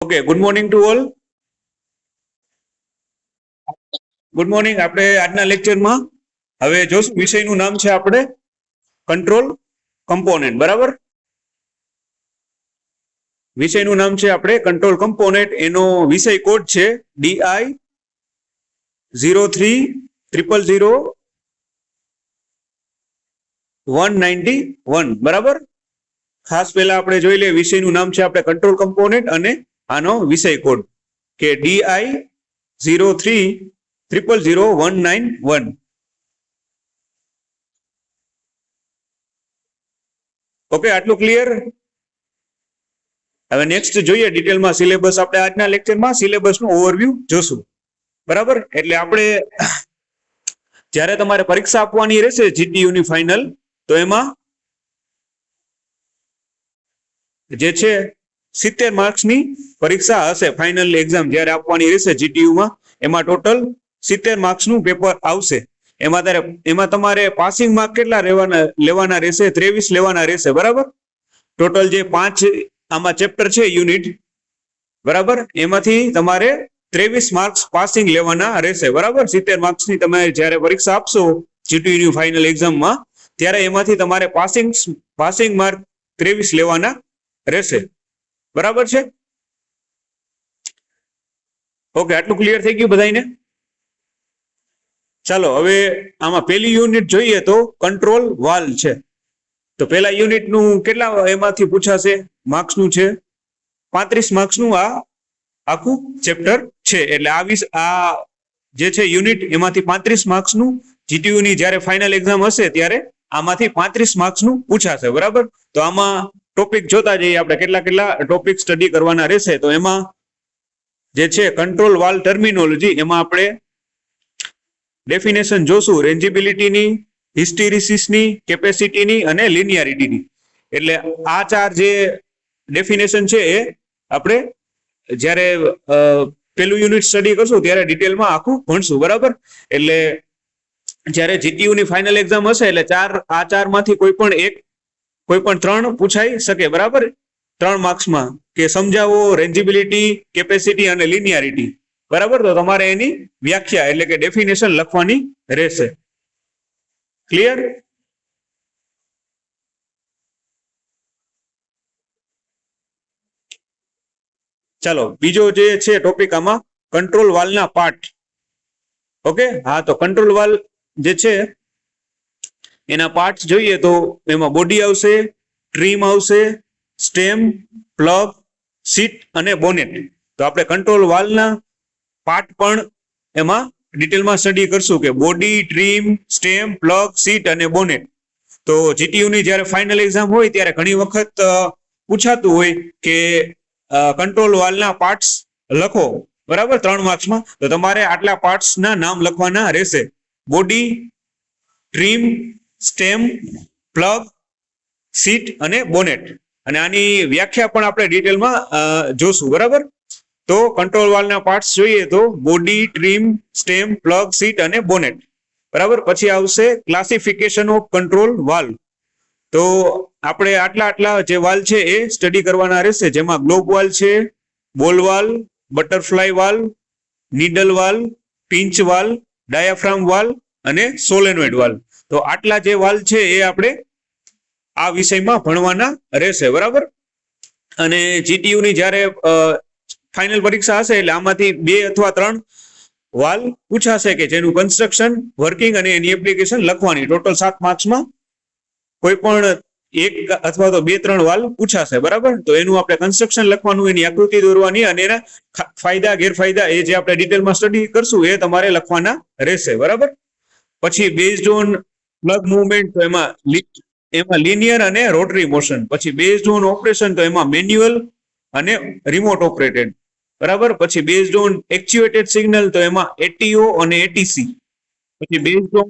Okay, good morning to all. Good morning. આપણે આજના લેક્ચરમાં હવે જોશું વિષયનું નામ છે આપણે કંટ્રોલ કમ્પોનેન્ટ. બરાબર, વિષયનું નામ છે આપણે કંટ્રોલ કમ્પોનેન્ટ. એનો વિષય કોડ છે DI03000191. બરાબર, ખાસ પહેલા આપણે જોઈ લઈએ વિષયનું નામ છે આપણે કંટ્રોલ કમ્પોનેન્ટ અને આનો વિષય કોડ કે DI03000191. ઓકે, આટલું ક્લિયર. હવે નેક્સ્ટ જોઈએ ડિટેલમાં સિલેબસ. આપણે આજના લેક્ચરમાં સિલેબસનું ઓવરવ્યુ જોશું. બરાબર, એટલે આપણે જ્યારે તમારે પરીક્ષા આપવાની રહેશે જીટીયુની ફાઇનલ, તો એમાં જે છે 70 માર્ક્સની પરીક્ષા હશે. ફાઇનલ એક્ઝામ જ્યારે આપવાની રહેશે જીટીયુમાં, એમાં ટોટલ 70 માર્ક્સનું પેપર આવશે. એમાં તમારે પાસિંગ માર્ક કેટલા લેવાના રહેશે? 23 લેવાના રહેશે. બરાબર, ટોટલ જે 5 આમાં ચેપ્ટર છે યુનિટ, બરાબર, એમાંથી તમારે 23 માર્ક્સ પાસિંગ લેવાના રહેશે. બરાબર, 70 માર્ક્સની તમે જ્યારે પરીક્ષા આપશો જીટીયુની ફાઇનલ એક્ઝામમાં, ત્યારે એમાંથી તમારે પાસિંગ માર્ક 23 લેવાના રહેશે. બરાબર છે? ઓકે, આટલું ક્લિયર થઈ ગયું બધાને? ચાલો, હવે આમાં પહેલી યુનિટ જોઈએ તો કંટ્રોલ વાલ્વ છે. તો પહેલા યુનિટનું કેટલા એમાંથી પૂછાશે? માર્ક્સનું છે 35 માર્ક્સનું આ આખું ચેપ્ટર છે. એટલે આ જે છે યુનિટ, એમાંથી 35 માર્ક્સનું જીટીયુની જ્યારે ફાઇનલ એક્ઝામ હશે ત્યારે આમાંથી 35 માર્ક્સનું પૂછાશે. બરાબર, તો આમાં ટોપિક જોતા જઈએ આપણે કેટલા ટોપિક સ્ટડી કરવાના રહેશે. તો એમાં જે છે કંટ્રોલ વાલ્વ ટર્મિનોલોજી, એમાં આપણે ડેફિનેશન જોશું રેન્જિબિલિટીની, હિસ્ટેરિસિસની, કેપેસિટીની અને લિનિયારિટીની. એટલે આ 4 જે ડેફિનેશન છે એ આપણે જ્યારે પેલું યુનિટ સ્ટડી કરશું ત્યારે ડિટેલમાં આખું ભણશું. બરાબર, એટલે જ્યારે જીટીયુની ફાઇનલ એક્ઝામ હશે એટલે આ 4 માંથી કોઈ પણ 3 પૂછાઈ શકે. બરાબર, 3 માર્ક્સમાં કે સમજાવો રેન્જિબિલિટી, કેપેસિટી અને લિનિયારિટી. બરાબર, તો તમારે એની વ્યાખ્યા એટલે કે ડેફિનેશન લખવાની રહેશે. ક્લિયર? ચાલો, બીજો જે છે ટોપિક આમાં કંટ્રોલ વાલ્વના પાર્ટ. ઓકે, હા, તો કંટ્રોલ વાલ્વ જે છે એના પાર્ટ્સ જોઈએ તો એમાં બોડી આવશે, ટ્રીમ આવશે, સ્ટેમ, પ્લગ, સીટ અને બોનેટ. તો આપણે કંટ્રોલ વાલ્વના પાર્ટ પણ એમાં ડિટેલમાં સ્ટડી કરશું કે body, trim, stem, plug, seat અને બોનેટ. તો જીટીયુની જ્યારે ફાઇનલ એક્ઝામ હોય ત્યારે ઘણી વખત પૂછાતું હોય કે કંટ્રોલ વાલ્વના પાર્ટ્સ લખો. બરાબર, 3 માર્ક્સમાં. તો તમારે આટલા પાર્ટ્સના નામ લખવાના રહેશે: body, trim, stem, plug, seat અને બોનેટ. અને આની વ્યાખ્યા પણ આપણે ડિટેલમાં જોશું. બરાબર, તો કંટ્રોલ વાલ્વના પાર્ટ્સ જોઈએ તો body, trim, stem, plug, seat અને બોનેટ. બરાબર, પછી આવશે ક્લાસિફિકેશન ઓફ કંટ્રોલ વાલ્વ. તો આપણે આટલા જે વાલ્વ છે એ સ્ટડી કરવાના રહેશે, જેમાં ગ્લોબ વાલ્વ છે, બોલ valve, butterfly valve, needle valve, pinch valve, diaphragm valve અને સોલેનોઇડ વાલ્વ. તો આટલા જે વાલ્વ છે એ આપણે આ વિષયમાં ભણવાના રહેશે. બરાબર, અને જીટીયુની જ્યારે ફાઇનલ પરીક્ષા હશે એટલે આમાંથી 2 અથવા 3 વાલ્વ પૂછાશે કે જેનું કન્સ્ટ્રક્શન, વર્કિંગ અને એની એપ્લિકેશન લખવાની. ટોટલ 7 માર્ક્સમાં કોઈ પણ 1 અથવા તો 2-3 વાલ્વ પૂછાશે. બરાબર, તો એનું આપણે કન્સ્ટ્રક્શન લખવાનું, એની આકૃતિ દોરવાની અને એના ફાયદા ગેરફાયદા એ જે આપણે ડિટેલમાં સ્ટડી કરશું એ તમારે લખવાના રહેશે. બરાબર, પછી બેઝડ ઓન પ્લગ મૂવમેન્ટ, તો એમાં લિનિયર અને રોટરી મોશન. પછી બેઝડ ઓન ઓપરેશન, તો એમાં મેન્યુઅલ અને રિમોટ ઓપરેટેડ. બરાબર, પછી બેઝડ ઓન એક્ચ્યુએટેડ સિગ્નલ, તો એમાં એટીઓ અને એટીસી. પછી બેઝડ ઓન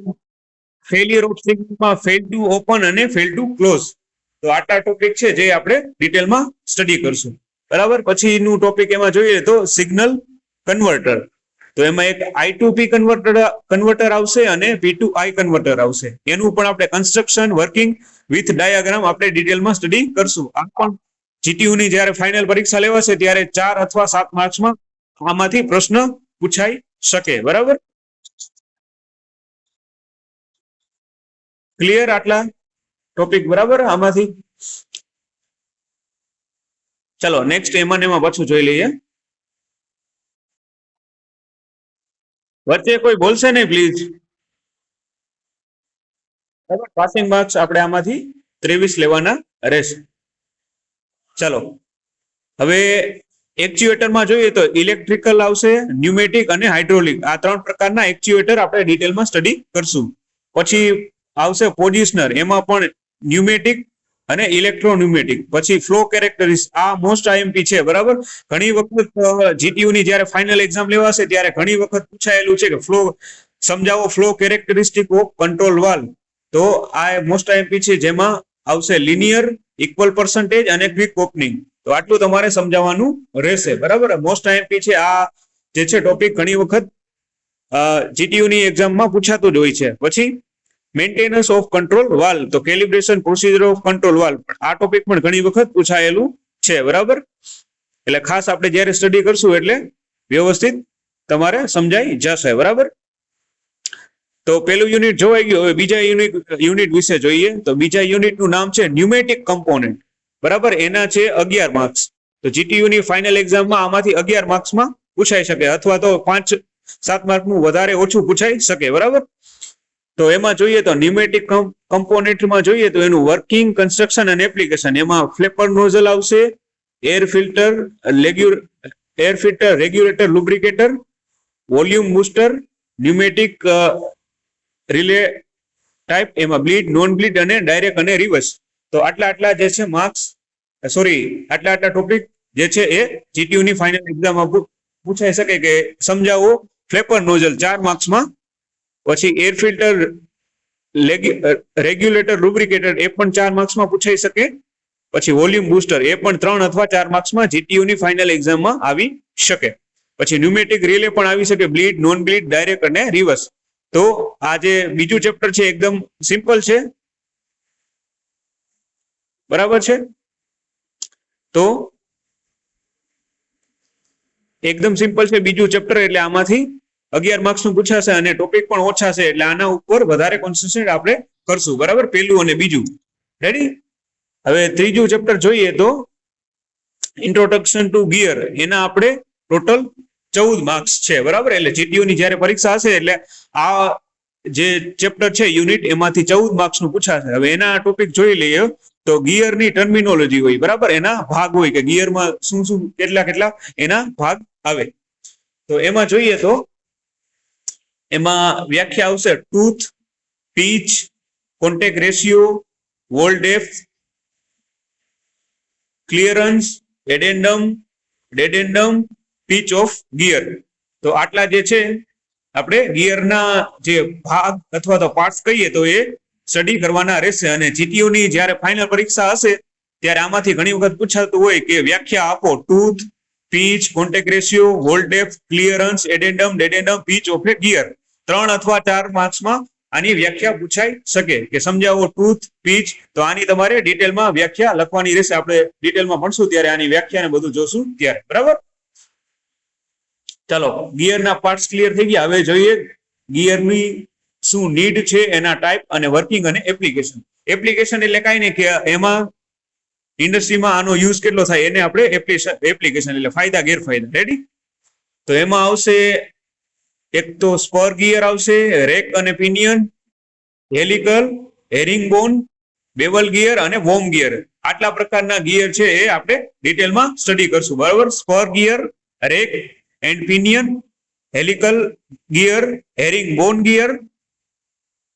ફેલિયર ઓફ સિગ્નલમાં ફેલ ટુ ઓપન અને ફેલ ટુ ક્લોઝ. તો આટલા ટોપિક છે જે આપણે ડિટેલમાં સ્ટડી કરશું. બરાબર, પછીનું ટોપિક એમાં જોઈએ તો સિગ્નલ કન્વર્ટર. તો એમાં એક I2P કન્વર્ટર આવશે અને P2I કન્વર્ટર આવશે. એનું પણ આપણે કન્સ્ટ્રક્શન, વર્કિંગ વિથ ડાયાગ્રામ આપણે ડિટેલમાં સ્ટડી કરશું. આ પણ જીટીયુ ની જ્યારે ફાઇનલ પરીક્ષા લેવાશે ત્યારે 4 અથવા 7 માર્ક્સમાં આમાંથી પ્રશ્ન પૂછાઈ શકે. બરાબર, ક્લિયર આટલા ટોપિક? બરાબર, આમાંથી ચલો નેક્સ્ટ એમાં પાછું જોઈ લઈએ. વચ્ચે કોઈ બોલશે નહીં પ્લીઝ. બરાબર, પાસિંગ માર્ક્સ આપણે આમાંથી 23 લેવાના રહેશે. ચલો હવે એક્ચ્યુએટરમાં જોઈએ તો ઇલેક્ટ્રિકલ આવશે, ન્યુમેટિક અને હાઇડ્રોલિક. આ 3 પ્રકારના એક્ચ્યુએટર આપણે ડિટેલમાં સ્ટડી કરશું. પછી આવશે પોઝિશનર, એમાં પણ ન્યુમેટિક અને ઇલેક્ટ્રોન્યુમેટિક. પછી ફ્લો કેરેક્ટરિસ્ટિક્સ, આ મોસ્ટ આઈએમપી છે. બરાબર, ઘણી વખત જીટીયુ ની જ્યારે ફાઇનલ એક્ઝામ લેવાશે ત્યારે ઘણી વખત પૂછાયેલું છે કે ફ્લો સમજાવો, flow characteristic of control valve. તો આ મોસ્ટ આઈએમપી છે, જેમાં આવશે લિનિયર, ઇક્વલ પર્સન્ટેજ અને ક્વિક ઓપનિંગ. તો આટલું તમારે સમજાવવાનું રહેશે. બરાબર, મોસ્ટ આઈએમપી છે. આ જે છે ટોપિક ઘણી વખત જીટીયુ ની એક્ઝામમાં પૂછાતું જ હોય છે. પછી મેન્ટેનન્સ ઓફ કંટ્રોલ વાલ્વ, તો calibration procedure of control valve, આ ટોપિક પણ ઘણી વખત પૂછાયેલું છે. બરાબર, એટલે ખાસ આપણે જ્યારે સ્ટડી કરશું એટલે વ્યવસ્થિત તમારે સમજાઈ જશે. બરાબર, તો પેલું યુનિટ જોવાઈ ગયું. હવે બીજા યુનિટ વિશે જોઈએ. તો બીજા યુનિટનું નામ છે ન્યુમેટિક કમ્પોનેન્ટ. બરાબર, એના છે 11 માર્ક્સ. તો જીટીયુ ની ફાઇનલ એક્ઝામમાં આમાંથી 11 માર્ક્સમાં પૂછાઈ શકે, અથવા તો 5-7 માર્કનું વધારે ઓછું પૂછાઈ શકે. બરાબર, તો એમાં જોઈએ તો ન્યુમેટિક કમ્પોનેન્ટમાં જોઈએ તો એનું વર્કિંગ, કન્સ્ટ્રક્શન અને એપ્લિકેશન. એમાં ફ્લેપર નોઝલ આવશે, air filter, regulator, lubricator, volume booster, pneumatic relay type, એમાં બ્લીડ, નોન બ્લીડ અને ડાયરેક્ટ અને રિવર્સ. તો આટલા જે છે માર્ક્સ, આટલા ટોપિક જે છે એ જીટીયુ ની ફાઇનલ એક્ઝામમાં પૂછાઈ શકે કે સમજાવો ફ્લેપર નોઝલ 4 માર્ક્સમાં. પછી એર ફિલ્ટર, રેગ્યુલેટર, લુબ્રિકેટર, એ પણ 4 માર્ક્સમાં પૂછાઈ શકે. પછી વોલ્યુમ બૂસ્ટર, એ પણ 3 અથવા 4 માર્ક્સમાં જીટીયુ ની ફાઇનલ એક્ઝામમાં આવી શકે. પછી ન્યુમેટિક રિલે પણ આવી શકે, બ્લીડ, નોન બ્લીડ, ડાયરેક્ટ અને રિવર્સ. તો આ જે બીજું ચેપ્ટર છે એકદમ સિમ્પલ છે. બરાબર છે, તો એકદમ સિમ્પલ છે બીજું ચેપ્ટર, એટલે આમાંથી 11 માર્ક્સ નું પૂછાશે અને ટોપિક પણ ઓછા છે, એટલે આના ઉપર વધારે કોન્સન્ટ્રેટ આપણે કરશું. બરાબર, પેલું અને બીજું. રેડી? હવે ત્રીજું ચેપ્ટર જોઈએ તો ઇન્ટ્રોડક્શન ટુ ગિયર. એના આપણે ટોટલ 14 માર્ક્સ છે. બરાબર, એટલે જીટીયુ ની જ્યારે પરીક્ષા હશે એટલે આ જે ચેપ્ટર છે યુનિટ, એમાંથી 14 માર્ક્સ નું પૂછાશે. હવે એના ટોપિક જોઈ લઈએ તો ગિયરની ટર્મિનોલોજી હોય. બરાબર, એના ભાગ હોય કે ગિયરમાં શું કેટલા એના ભાગ આવે. તો એમાં જોઈએ તો એમાં વ્યાખ્યા આવશે tooth, pitch, contact ratio, whole depth, clearance, dedendum, pitch of gear. તો આટલા જે છે આપણે ગિયરના જે ભાગ અથવા તો પાર્ટ્સ કહીએ તો એ સ્ટડી કરવાના રહેશે. અને જીટીયુ ની જ્યારે ફાઇનલ પરીક્ષા હશે ત્યારે આમાંથી ઘણી વખત પૂછાતું હોય કે વ્યાખ્યા આપો tooth, pitch, contact ratio, whole depth, clearance, dedendum, pitch of a gear. 3 અથવા 4 માર્ક્સમાં આની વ્યાખ્યા પૂછાઈ શકે કે સમજાવો ટૂથ, પીચ. તો આની તમારે ડિટેલમાં વ્યાખ્યા લખવાની રહેશે. આપણે ડિટેલમાં ભણશું ત્યારે આની વ્યાખ્યા ને બધું જોશું ત્યારે. બરાબર, ચાલો ગિયરના પાર્ટ્સ ક્લિયર થઈ ગયા. હવે જોઈએ ગિયરની શું નીડ છે, એના ટાઈપ અને વર્કિંગ અને એપ્લિકેશન. એપ્લિકેશન એટલે કાંઈ નહીં કે એમાં ઇન્ડસ્ટ્રીમાં આનો યુઝ કેટલો થાય એને આપણે એપ્લિકેશન એટલે ફાયદા ગેરફાયદા. રેડી? તો એમાં આવશે એક તો સ્પર ગિયર આવશે, રેક અને પિનિયન, હેલિકલ, હેરિંગબોન, બેવલ ગિયર અને વોર્મ ગિયર. આટલા પ્રકારના ગિયર છે એ આપણે ડિટેલમાં સ્ટડી કરશું. બરાબર, spur gear, rack and pinion, helical gear, herringbone gear,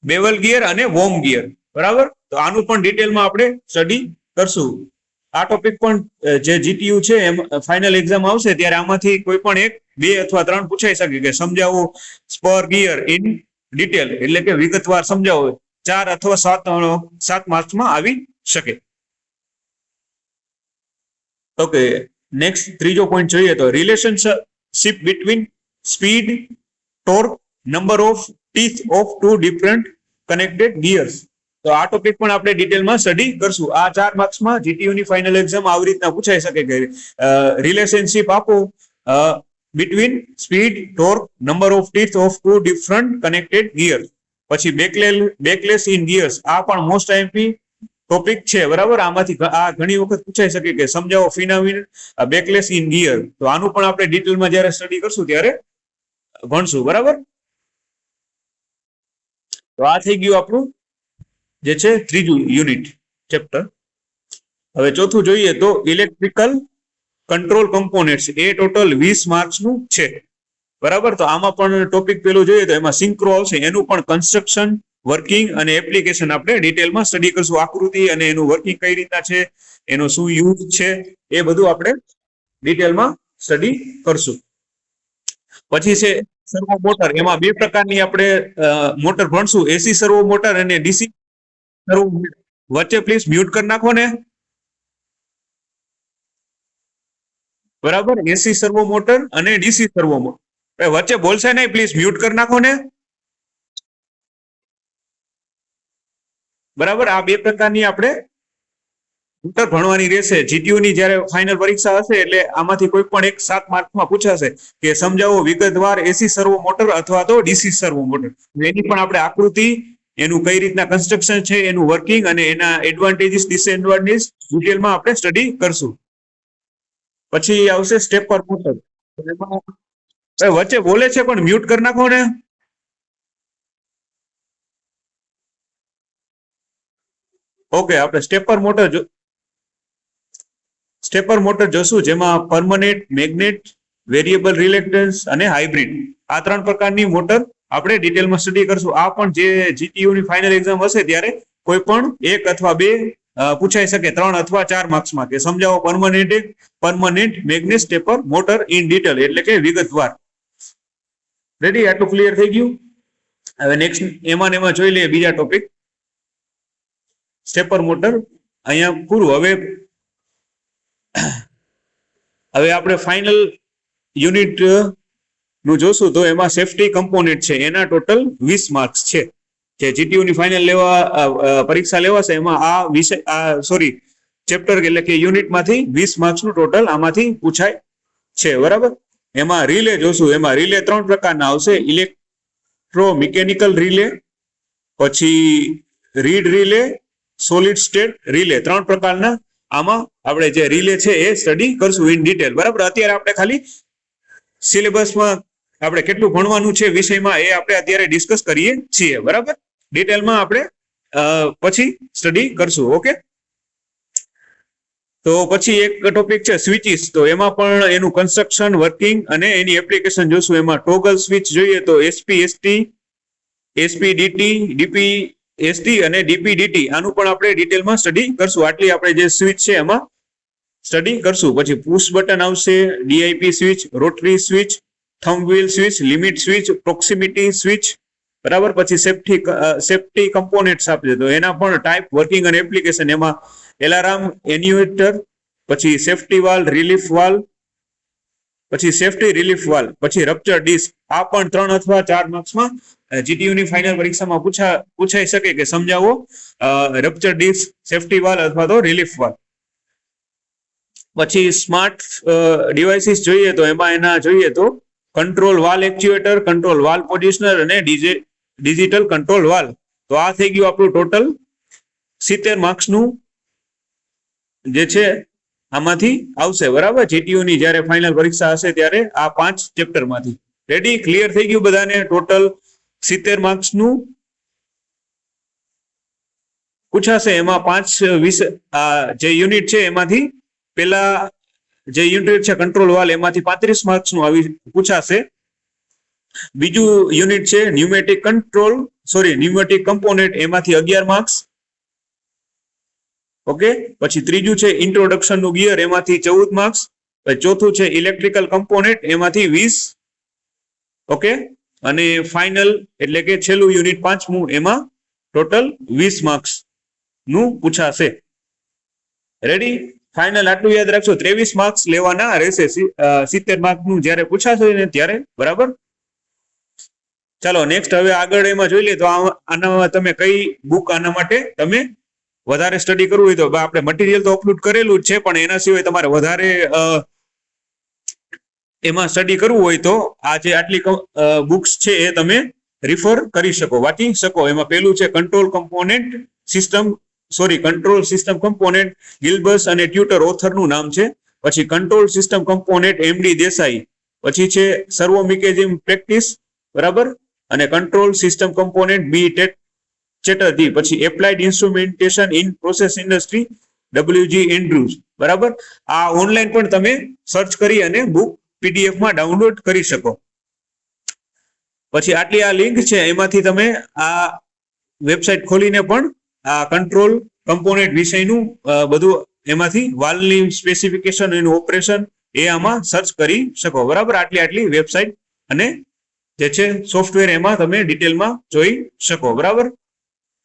bevel gear અને વોર્મ ગિયર. બરાબર, તો આનું પણ ડિટેલમાં આપણે સ્ટડી કરશું. આ ટોપિક પણ જે જીટીયુ છે એમ ફાઇનલ એક્ઝામ આવશે ત્યારે આમાંથી કોઈ પણ 1, 2 અથવા 3 પૂછાઈ શકે કે સમજાવો સ્પર ગિયર ઇન ડિટેલ, એટલે કે વિગતવાર સમજાવો. 4 અથવા 7 માર્ક્સમાં આવી શકે. ઓકે, નેક્સ્ટ ત્રીજો પોઈન્ટ જોઈએ તો relationship between speed, torque, number of teeth of 2 different connected gears. તો આ ટોપિક પણ આપણે ડિટેલમાં સ્ટડી કરશું. આ 4 માર્ક્સમાં જીટીયુ ની ફાઇનલ એક્ઝામ આવી રીતના પૂછાઈ શકે કે રિલેશનશિપ આપો between speed, torque, number of teeth of two different connected gears. પછી બેકલેસ ઇન ગિયર્સ, આ પણ મોસ્ટ આઈએમપી ટોપિક છે, બરાબર. આમાંથી આ ઘણી વખત પૂછાઈ શકે કે સમજાવો ફિનોમિનન બેકલેસ ઇન ગિયર. તો આનું પણ આપણે ડિટેલમાં જ્યારે સ્ટડી કરશું ત્યારે ભણશું, બરાબર. તો આ થઈ ગયું આપણું જે છે ત્રીજું યુનિટ ચેપ્ટર. હવે ચોથું જોઈએ તો ઇલેક્ટ્રિકલ કંટ્રોલ કમ્પોનેન્ટ્સ, એ ટોટલ 20 માર્ક્સનું છે, બરાબર. તો આમાં પણ ટોપિક પેલું જોઈએ તો એમાં સિંક્રો આવશે, એનું પણ કન્સ્ટ્રક્શન, વર્કિંગ અને એપ્લિકેશન આપણે ડિટેલમાં સ્ટડી કરશું. આકૃતિ અને એનું વર્કિંગ કઈ રીતના છે, એનો શું યુઝ છે, એ બધું આપણે ડિટેલમાં સ્ટડી કરશું. પછી છે સર્વો મોટર, એમાં બે પ્રકારની આપણે મોટર ભણશું, એસી સર્વો મોટર અને ડીસી સર્વો મોટર. વચ્ચે પ્લીઝ મ્યુટ કરી નાખો ને, બરાબર. એસી સર્વો મોટર અને ડીસી સર્વો મોટર વચ્ચે બોલશે નહીં, પ્લીઝ મ્યુટ કરી નાખો ને, બરાબર. આ બે પ્રકારની આપણે મોટર ભણવાની રહેશે. જીટીયુ ની જ્યારે ફાઇનલ પરીક્ષા હશે એટલે આમાંથી કોઈ પણ એક 7 માર્કમાં પૂછાશે કે સમજાવો વિગતવાર એસી સર્વો મોટર અથવા તો ડીસી સર્વો મોટર. એની પણ આપણે આકૃતિ, એનું કઈ રીતના કન્સ્ટ્રક્શન છે, એનું વર્કિંગ અને એના એડવાન્ટેજીસ ડિસએડવાન્ટેજીસ ડિટેલમાં આપણે સ્ટડી કરશું. પછી આવશે સ્ટેપર મોટર. વચ્ચે બોલે છે પણ મ્યુટ કરી નાખો ને. ઓકે, આપણે સ્ટેપર મોટર જોશું, જેમાં પરમનન્ટ, મેગ્નેટ, વેરિયેબલ રિલેક્ટન્સ અને હાઇબ્રિડ, આ 3 પ્રકારની મોટર આપણે ડિટેલમાં સ્ટડી કરશું. આ પણ જે જીટીયુ ની ફાઇનલ એક્ઝામ હશે ત્યારે કોઈ પણ 1 અથવા 2 પૂછાઈ શકે, 3 અથવા 4 માર્ક્સમાં, કે સમજાવો permanent magnet stepper motor in detail, એટલે કે વિગતવાર. રેડી, આટલું ક્લિયર થઈ ગયું. હવે નેક્સ્ટ એમાં જોઈ લઈએ બીજા ટોપિક, સ્ટેપર મોટર. અહીંયા પૂરું. હવે આપણે ફાઇનલ યુનિટ નું જોશું તો એમાં સેફટી કમ્પોનેન્ટ છે, એના ટોટલ 20 માર્ક્સ છે. જે જીટીયુ ની ફાઇનલ પરીક્ષા લેવાશે એમાં આ વિષય ચેપ્ટર એટલે કે યુનિટમાંથી 20 માર્ક્સનું ટોટલ આમાંથી પૂછાય છે, બરાબર. એમાં રિલે જોશું. એમાં રિલે 3 પ્રકારના આવશે, ઇલેક્ટ્રોમિકેનિકલ રિલે, પછી read relay, solid state relay. 3 પ્રકારના આમાં આપણે જે રિલે છે એ સ્ટડી કરશું ઇન ડિટેલ, બરાબર. અત્યારે આપણે ખાલી સિલેબસમાં આપણે કેટલું ભણવાનું છે વિષયમાં એ આપણે અત્યારે ડિસ્કસ કરીએ છીએ, બરાબર. ડિટેલમાં આપણે પછી સ્ટડી કરશું. ઓકે, તો પછી એક ટોપિક છે સ્વિચીસ. તો એમાં પણ એનું કન્સ્ટ્રક્શન, વર્કિંગ અને એની એપ્લિકેશન જોશું. એમાં ટોગલ સ્વિચ જોઈએ તો એસપી ડીટી, ડીપી એસટી અને ડીપીડીટી, આનું પણ આપણે ડિટેલમાં સ્ટડી કરશું. આટલી આપણે જે સ્વિચ છે એમાં સ્ટડી કરશું. પછી પુશ બટન આવશે, DIP switch, rotary switch, thumb wheel switch, limit switch, proximity switch, બરાબર. પછી સેફટી કમ્પોનેન્ટ્સ આપશે તો એના પણ ટાઈપ, વર્કિંગ અને એપ્લિકેશન. એમાં એલાર્મ, એન્યુએટર, પછી સેફટી વાલ્વ, રિલીફ વાલ્વ, પછી સેફટી રિલીફ વાલ્વ, પછી રપ્ચર ડિસ્ક. આ પણ 3 અથવા 4 માર્ક્સમાં જીટીયુ ની ફાઇનલ પરીક્ષામાં પૂછાઈ શકે કે સમજાવો રપ્ચર ડિસ્ક, સેફટી વાલ્વ અથવા તો રિલીફ વાલ્વ. પછી સ્માર્ટ ડિવાઇસીસ જોઈએ તો એમાં જોઈએ તો control valve actuator, control valve positioner અને ડિજિટલ કંટ્રોલ વાલ્વ. તો આ થઈ ગયું આપણું ટોટલ 70 માર્ક્સનું જે છે આમાંથી આવશે, બરાબર. જીટીયુ ની જ્યારે ફાઇનલ પરીક્ષા હશે ત્યારે આ 5 ચેપ્ટરમાંથી. રેડી, ક્લિયર થઈ ગયું બધાને? ટોટલ 70 માર્ક્સનું પૂછાશે. એમાં 5 વિષય જે યુનિટ છે એમાંથી પેલા જે યુનિટ છે કંટ્રોલ વાલ્વ, એમાંથી 35 માર્ક્સનું પૂછાશે. બીજું યુનિટ છે ન્યુમેટિક કમ્પોનેન્ટ, એમાંથી 11 માર્ક્સ. ઓકે, પછી ત્રીજું છે ઇન્ટ્રોડક્શન નું ગિયર, એમાંથી 14 માર્ક્સ. ચોથું છે ઇલેક્ટ્રિકલ કમ્પોનેન્ટ, એમાંથી 20. ઓકે, અને ફાઇનલ એટલે કે છેલ્લું યુનિટ 5મું, એમાં ટોટલ 20 માર્ક્સ નું પૂછાશે. રેડી, ફાઇનલ આટલું યાદ રાખજો. 23 માર્ક્સ લેવાના રહેશે 70 માર્ક્સનું જ્યારે પૂછાશે ને ત્યારે, બરાબર. ચાલો નેક્સ્ટ હવે આગળ એમાં જોઈ લઈએ તો આના તમે કઈ બુક આના માટે તમે વધારે સ્ટડી કરવું હોય તો આપણે મટીરિયલ તો અપલોડ કરેલું જ છે, પણ એના સિવાય તમારે વધારે એમાં સ્ટડી કરવું હોય તો આ જે આટલી બુક્સ છે એ તમે રિફર કરી શકો, વાંચી શકો. એમાં પેલું છે કંટ્રોલ સિસ્ટમ કમ્પોનેન્ટ ગિલ્બર્સ અને ટ્યુટર ઓથરનું નામ છે. પછી control system component MD Desai, પછી છે સર્વો મિકેનિઝમ પ્રેક્ટિસ, બરાબર, અને કંટ્રોલ સિસ્ટમ કમ્પોનેન્ટ બી ચેટર્જી, પછી applied instrumentation in process industry WG Andrews, બરાબર. આ ઓનલાઈન પણ તમે સર્ચ કરી અને બુક પીડીએફ માં ડાઉનલોડ કરી શકો. પછી આટલી આ લિંક છે એમાંથી તમે આ વેબસાઇટ ખોલીને પણ આ કંટ્રોલ કમ્પોનેન્ટ વિષયનું બધું એમાંથી વાલ્વની સ્પેસિફિકેશન, એનું ઓપરેશન એ આમાં સર્ચ કરી શકો, બરાબર. આટલી વેબસાઇટ અને જે છે સોફ્ટવેર એમાં તમે ડિટેલમાં જોઈ શકો, બરાબર.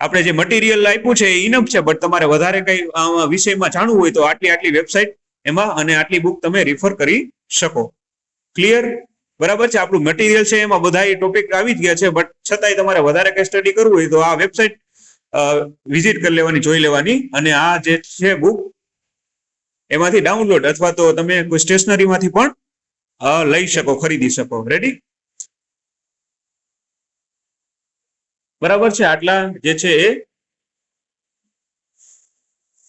આપણે જે મટીરિયલ આપ્યું છે એ ઇનફ છે, બટ તમારે વધારે કઈ વિષયમાં જાણવું હોય તો આટલી વેબસાઇટ એમાં અને આટલી બુક તમે રિફર કરી શકો. ક્લિયર, બરાબર છે. આપણું મટીરિયલ છે એમાં બધા ટોપિક આવી જ ગયા છે, બટ છતાંય તમારે વધારે કઈ સ્ટડી કરવું હોય તો આ વેબસાઇટ વિઝિટ કરી લેવાની, જોઈ લેવાની, અને આ જે છે બુક એમાંથી ડાઉનલોડ અથવા તો તમે કોઈ સ્ટેશનરીમાંથી પણ લઈ શકો, ખરીદી શકો. રેડી, બરાબર છે. આટલા જે છે એ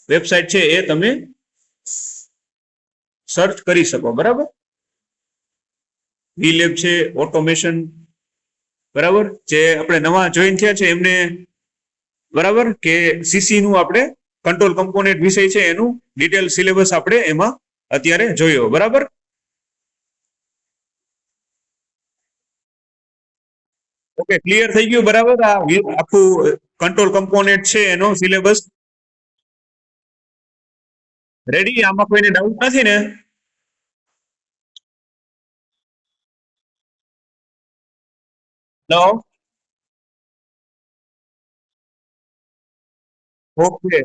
વેબસાઇટ છે એ તમે સર્ચ કરી શકો, બરાબર. વી લેબ છે, ઓટોમેશન, બરાબર, જે આપણે નવા જોઈન થયા છે એમને, બરાબર, કે સીસી નું આપણે કંટ્રોલ કમ્પોનેન્ટ વિષય છે એનું ડિટેલ સિલેબસ આપણે એમાં અત્યારે જોયો, બરાબર. ઓકે, ક્લિયર થઈ ગયું, બરાબર. આ આખું કંટ્રોલ કમ્પોનેન્ટ છે એનો સિલેબસ રેડી. આમાં કોઈને ડાઉટ નથી ને? Hello, okay,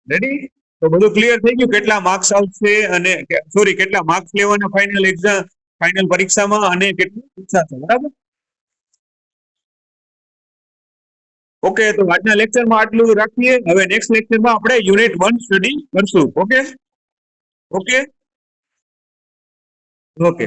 ready. તો બધું ક્લિયર થઈ ગયું, કેટલા માર્ક્સ આવશે અને સોરી કેટલા માર્ક્સ લેવાના ફાઇનલ એક્ઝામ, ફાઇનલ પરીક્ષામાં, અને કેટલું પૂછાશે, બરાબર. ઓકે, તો આજના લેક્ચરમાં આટલું રાખીએ. હવે નેક્સ્ટ લેક્ચરમાં આપણે યુનિટ 1 સ્ટડી કરશું. Okay, okay, okay.